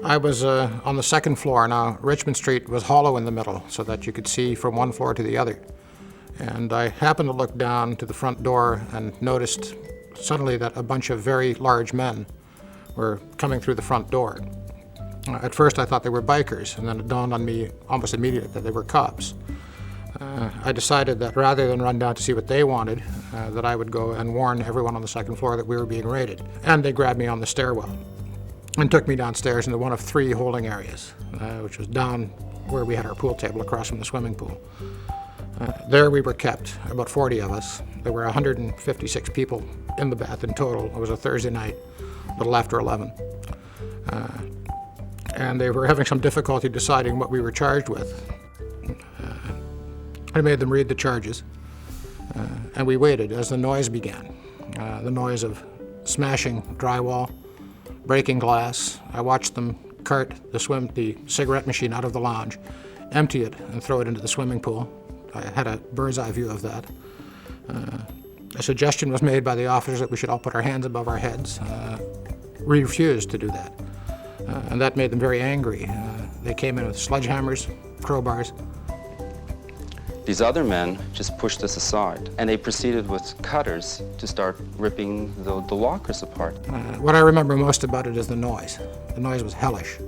I was on the second floor. Now, Richmond Street was hollow in the middle so that you could see from one floor to the other. And I happened to look down to the front door and noticed suddenly that a bunch of very large men were coming through the front door. At first I thought they were bikers, and then it dawned on me almost immediately that they were cops. I decided that rather than run down to see what they wanted, that I would go and warn everyone on the second floor that we were being raided. And they grabbed me on the stairwell and took me downstairs into one of 3 holding areas, which was down where we had our pool table across from the swimming pool. There we were kept, about 40 of us. There were 156 people in the bath in total. It was a Thursday night, a little after 11. And they were having some difficulty deciding what we were charged with. I made them read the charges, and we waited as the noise began. The noise of smashing drywall, breaking glass. I watched them cart the cigarette machine out of the lounge, empty it, and throw it into the swimming pool. I had a bird's eye view of that. A suggestion was made by the officers that we should all put our hands above our heads. We refused to do that, and that made them very angry. They came in with sledgehammers, crowbars. These other men just pushed us aside, and they proceeded with cutters to start ripping the lockers apart. What I remember most about it is the noise. The noise was hellish.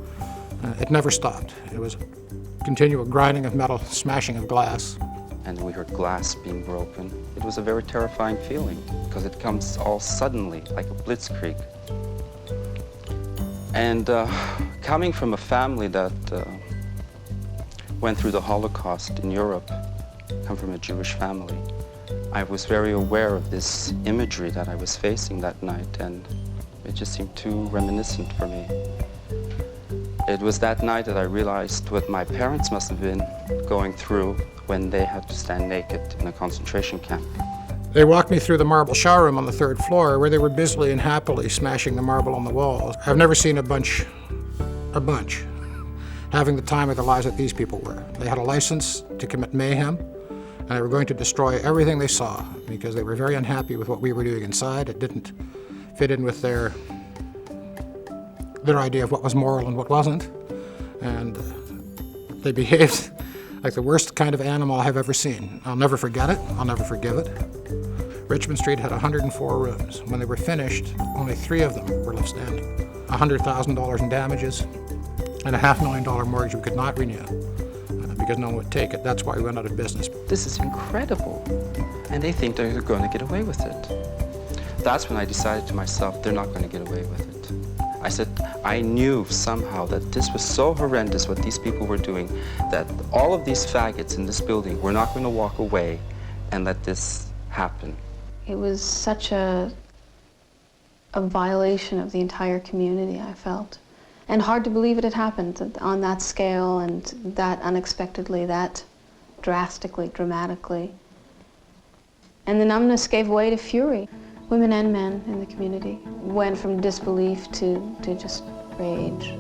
It never stopped. It was a continual grinding of metal, smashing of glass. And we heard glass being broken. It was a very terrifying feeling, because it comes all suddenly, like a blitzkrieg. And coming from a family that went through the Holocaust in Europe, come from a Jewish family, I was very aware of this imagery that I was facing that night, and it just seemed too reminiscent for me. It was that night that I realized what my parents must have been going through when they had to stand naked in a concentration camp. They walked me through the marble shower room on the 3rd floor, where they were busily and happily smashing the marble on the walls. I've never seen a bunch, having the time of their lives that these people were. They had a license to commit mayhem, and they were going to destroy everything they saw because they were very unhappy with what we were doing inside. It didn't fit in with their idea of what was moral and what wasn't, and they behaved like the worst kind of animal I have ever seen. I'll never forget it. I'll never forgive it. Richmond Street had 104 rooms. When they were finished, only 3 of them were left standing. $100,000 in damages and a $500,000 mortgage we could not renew because no one would take it. That's why we went out of business. This is incredible, and they think they're going to get away with it. That's when I decided to myself, they're not going to get away with it. I said, I knew somehow that this was so horrendous what these people were doing, that all of these faggots in this building were not going to walk away and let this happen. It was such a violation of the entire community, I felt. And hard to believe it had happened on that scale and that unexpectedly, that drastically, dramatically. And the numbness gave way to fury. Women and men in the community went from disbelief to just rage.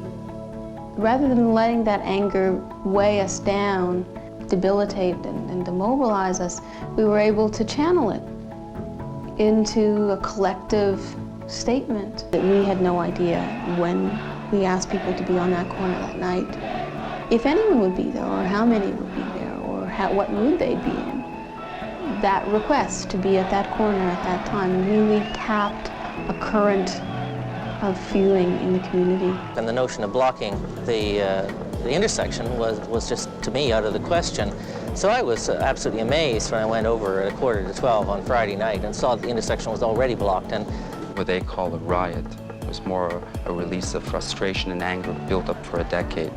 Rather than letting that anger weigh us down, debilitate and demobilize us, we were able to channel it into a collective statement. That we had no idea when we asked people to be on that corner that night if anyone would be there, or how many would be there, or what mood they'd be in. That request to be at that corner at that time really tapped a current of feeling in the community. And the notion of blocking the intersection was just, to me, out of the question. So I was absolutely amazed when I went over at 11:45 on Friday night and saw the intersection was already blocked. And what they call a riot was more a release of frustration and anger built up for a decade.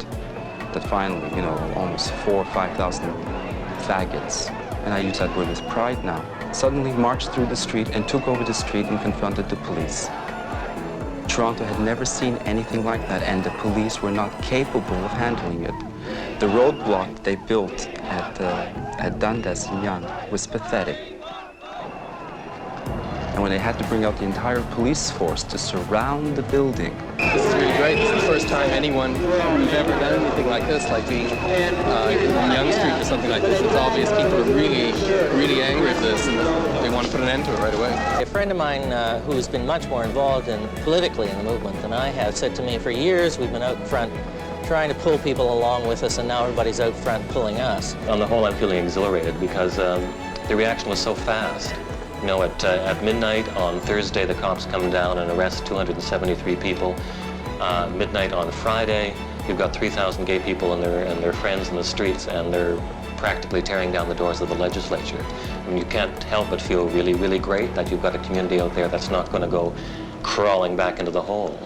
That finally, almost 4,000 or 5,000 faggots. And I use that word with pride now. suddenly marched through the street and took over the street and confronted the police. Toronto had never seen anything like that, and the police were not capable of handling it. The roadblock they built at Dundas and Yonge was pathetic. And when they had to bring out the entire police force to surround the building. This is really great. This is the first time anyone who's ever done anything like this, like being in Yonge Street or something like this. It's obvious people are really, really angry at this, and they want to put an end to it right away. A friend of mine who's been much more involved politically in the movement than I have said to me, for years we've been out front trying to pull people along with us, and now everybody's out front pulling us. On the whole, I'm feeling exhilarated because the reaction was so fast. You know, at midnight on Thursday, the cops come down and arrest 273 people. Midnight on Friday, you've got 3,000 gay people and their friends in the streets, and they're practically tearing down the doors of the legislature. I mean, you can't help but feel really, really great that you've got a community out there that's not going to go crawling back into the hole.